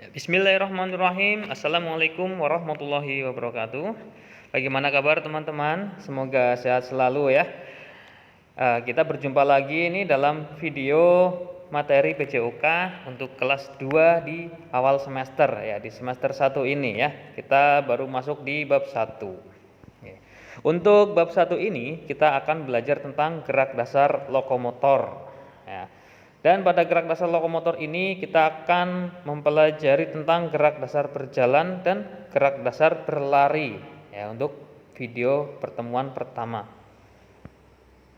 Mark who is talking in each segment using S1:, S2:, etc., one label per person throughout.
S1: Bismillahirrahmanirrahim. Assalamualaikum warahmatullahi wabarakatuh. Bagaimana kabar teman-teman? Semoga sehat selalu ya. Kita berjumpa lagi ini dalam video materi PJOK untuk kelas 2 di awal semester ya, di semester 1 ini ya. Kita baru masuk di bab 1. Untuk bab 1 ini kita akan belajar tentang gerak dasar lokomotor ya. Dan pada gerak dasar lokomotor ini kita akan mempelajari tentang gerak dasar berjalan dan gerak dasar berlari ya, untuk video pertemuan pertama.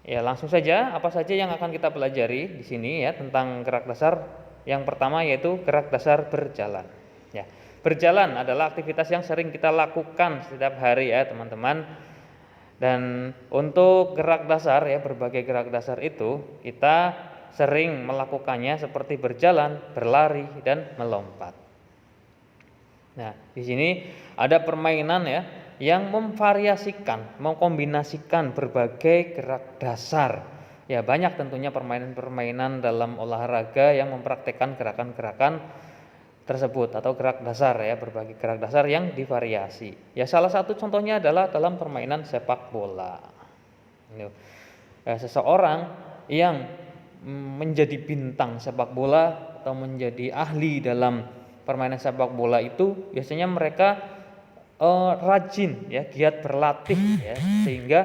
S1: Ya, langsung saja apa saja yang akan kita pelajari di sini ya tentang gerak dasar. Yang pertama yaitu gerak dasar berjalan. Ya, berjalan adalah aktivitas yang sering kita lakukan setiap hari ya, teman-teman. Dan untuk gerak dasar ya, berbagai gerak dasar itu kita sering melakukannya seperti berjalan, berlari, dan melompat. Nah, di sini ada permainan ya yang memvariasikan, mengkombinasikan berbagai gerak dasar. Ya, banyak tentunya permainan-permainan dalam olahraga yang mempraktekkan gerakan-gerakan tersebut atau gerak dasar ya, berbagai gerak dasar yang divariasi. Ya, salah satu contohnya adalah dalam permainan sepak bola. Ya, seseorang yang menjadi bintang sepak bola atau menjadi ahli dalam permainan sepak bola itu biasanya mereka rajin ya, giat berlatih ya, sehingga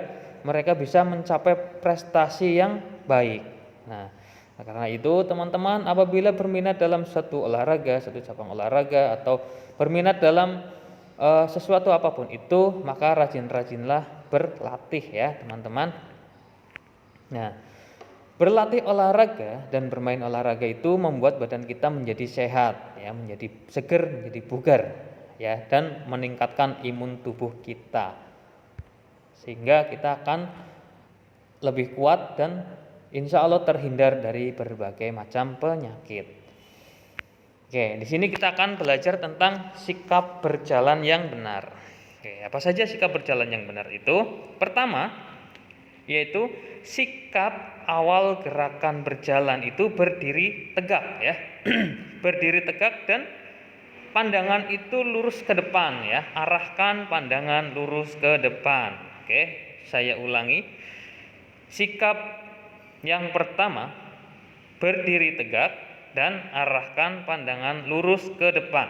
S1: mereka bisa mencapai prestasi yang baik. Nah, karena itu teman-teman apabila berminat dalam satu olahraga, satu cabang olahraga, atau berminat dalam sesuatu apapun itu, maka rajin-rajinlah berlatih ya teman-teman. Nah, berlatih olahraga dan bermain olahraga itu membuat badan kita menjadi sehat ya, menjadi seger, menjadi bugar ya, dan meningkatkan imun tubuh kita. Sehingga kita akan lebih kuat dan insya Allah terhindar dari berbagai macam penyakit. Oke, di sini kita akan belajar tentang sikap berjalan yang benar. Oke, apa saja sikap berjalan yang benar itu? Pertama, yaitu sikap awal gerakan berjalan itu berdiri tegak ya. Berdiri tegak dan pandangan itu lurus ke depan ya. Arahkan pandangan lurus ke depan. Oke, saya ulangi. Sikap yang pertama, berdiri tegak dan arahkan pandangan lurus ke depan.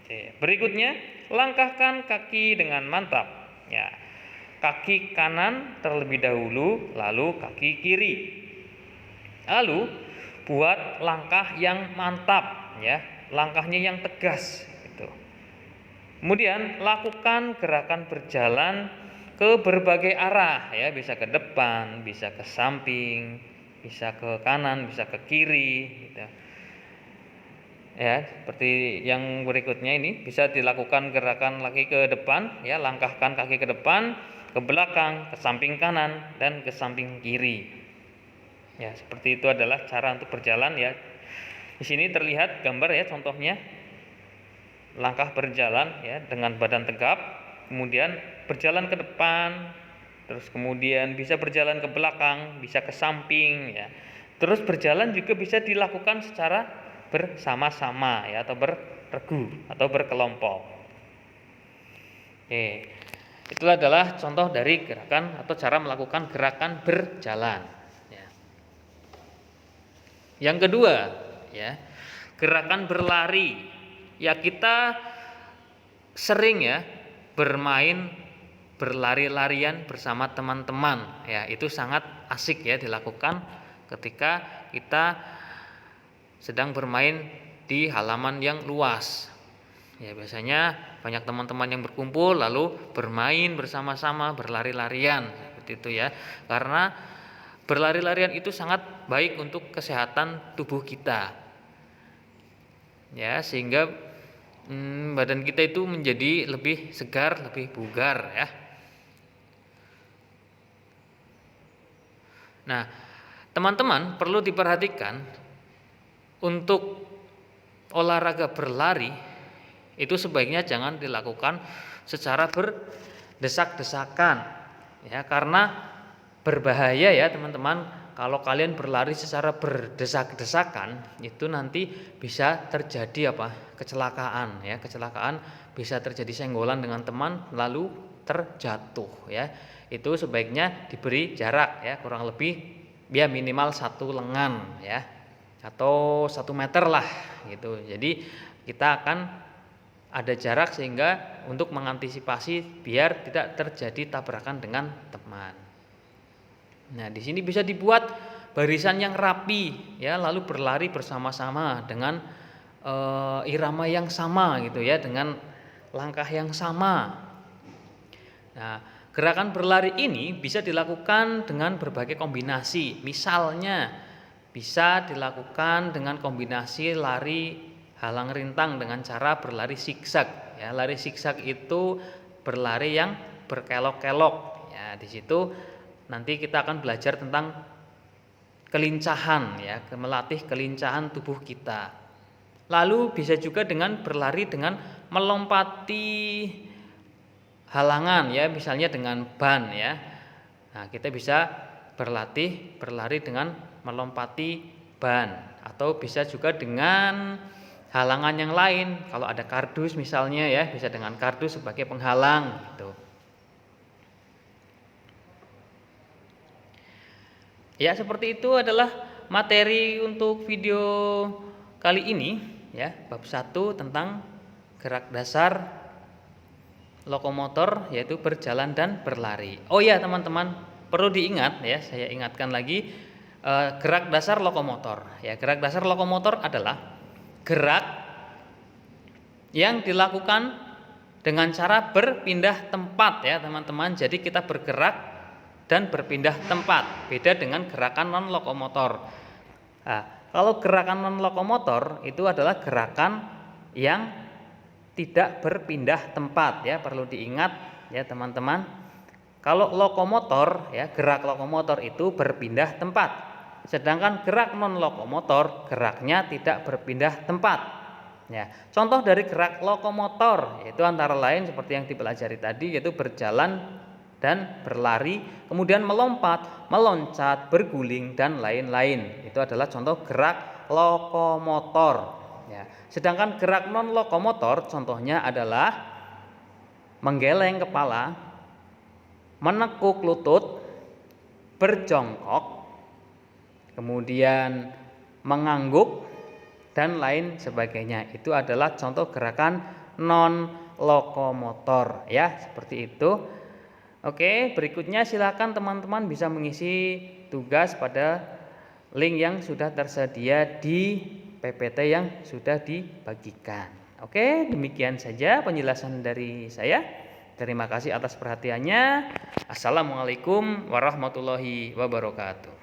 S1: Oke, berikutnya, langkahkan kaki dengan mantap ya. Kaki kanan terlebih dahulu, lalu kaki kiri. Lalu buat langkah yang mantap ya, langkahnya yang tegas gitu. Kemudian lakukan gerakan berjalan ke berbagai arah ya, bisa ke depan, bisa ke samping, bisa ke kanan, bisa ke kiri gitu. Ya, seperti yang berikutnya ini bisa dilakukan gerakan lagi ke depan ya, langkahkan kaki ke depan, ke belakang, ke samping kanan, dan ke samping kiri. Ya, seperti itu adalah cara untuk berjalan ya. Di sini terlihat gambar ya, contohnya langkah berjalan ya dengan badan tegap, kemudian berjalan ke depan, terus kemudian bisa berjalan ke belakang, bisa ke samping ya. Terus berjalan juga bisa dilakukan secara bersama-sama ya, atau berregu atau berkelompok. Oke. Itulah adalah contoh dari gerakan atau cara melakukan gerakan berjalan ya. Yang kedua ya, gerakan berlari. Ya, kita sering ya bermain berlari-larian bersama teman-teman ya, itu sangat asik ya dilakukan ketika kita sedang bermain di halaman yang luas. Ya, biasanya banyak teman-teman yang berkumpul lalu bermain bersama-sama, berlari-larian seperti itu ya. Karena berlari-larian itu sangat baik untuk kesehatan tubuh kita. Ya, sehingga badan kita itu menjadi lebih segar, lebih bugar ya. Nah, teman-teman perlu diperhatikan untuk olahraga berlari itu sebaiknya jangan dilakukan secara berdesak-desakan ya, karena berbahaya ya teman-teman kalau kalian berlari secara berdesak-desakan itu nanti bisa terjadi kecelakaan ya. Kecelakaan bisa terjadi senggolan dengan teman lalu terjatuh ya. Itu sebaiknya diberi jarak ya, kurang lebih ya minimal 1 lengan ya, atau 1 meter lah gitu. Jadi kita akan ada jarak sehingga untuk mengantisipasi biar tidak terjadi tabrakan dengan teman. Nah, di sini bisa dibuat barisan yang rapi ya, lalu berlari bersama-sama dengan irama yang sama gitu ya, dengan langkah yang sama. Nah, gerakan berlari ini bisa dilakukan dengan berbagai kombinasi. Misalnya bisa dilakukan dengan kombinasi lari halang rintang dengan cara berlari zigzag ya. Lari zigzag itu berlari yang berkelok-kelok ya. Di situ nanti kita akan belajar tentang kelincahan ya, melatih kelincahan tubuh kita. Lalu bisa juga dengan berlari dengan melompati halangan ya, misalnya dengan ban ya. Nah, kita bisa berlari dengan melompati ban, atau bisa juga dengan halangan yang lain. Kalau ada kardus misalnya ya, bisa dengan kardus sebagai penghalang gitu. Ya, seperti itu adalah materi untuk video kali ini ya, bab 1 tentang gerak dasar lokomotor, yaitu berjalan dan berlari. Oh ya teman-teman, perlu diingat ya, saya ingatkan lagi, gerak dasar lokomotor. Ya, gerak dasar lokomotor adalah gerak yang dilakukan dengan cara berpindah tempat ya teman-teman. Jadi kita bergerak dan berpindah tempat, beda dengan gerakan non lokomotor. Nah, kalau gerakan non lokomotor itu adalah gerakan yang tidak berpindah tempat ya, perlu diingat ya teman-teman. Kalau lokomotor ya, gerak lokomotor itu berpindah tempat, sedangkan gerak non lokomotor geraknya tidak berpindah tempat ya. Contoh dari gerak lokomotor yaitu antara lain seperti yang dipelajari tadi, yaitu berjalan dan berlari, kemudian melompat, meloncat, berguling dan lain-lain. Itu adalah contoh gerak lokomotor ya. Sedangkan gerak non lokomotor contohnya adalah menggeleng kepala, menekuk lutut, berjongkok, kemudian mengangguk dan lain sebagainya. Itu adalah contoh gerakan non lokomotor ya, seperti itu. Oke, berikutnya silakan teman-teman bisa mengisi tugas pada link yang sudah tersedia di PPT yang sudah dibagikan. Oke, demikian saja penjelasan dari saya. Terima kasih atas perhatiannya. Assalamualaikum warahmatullahi wabarakatuh.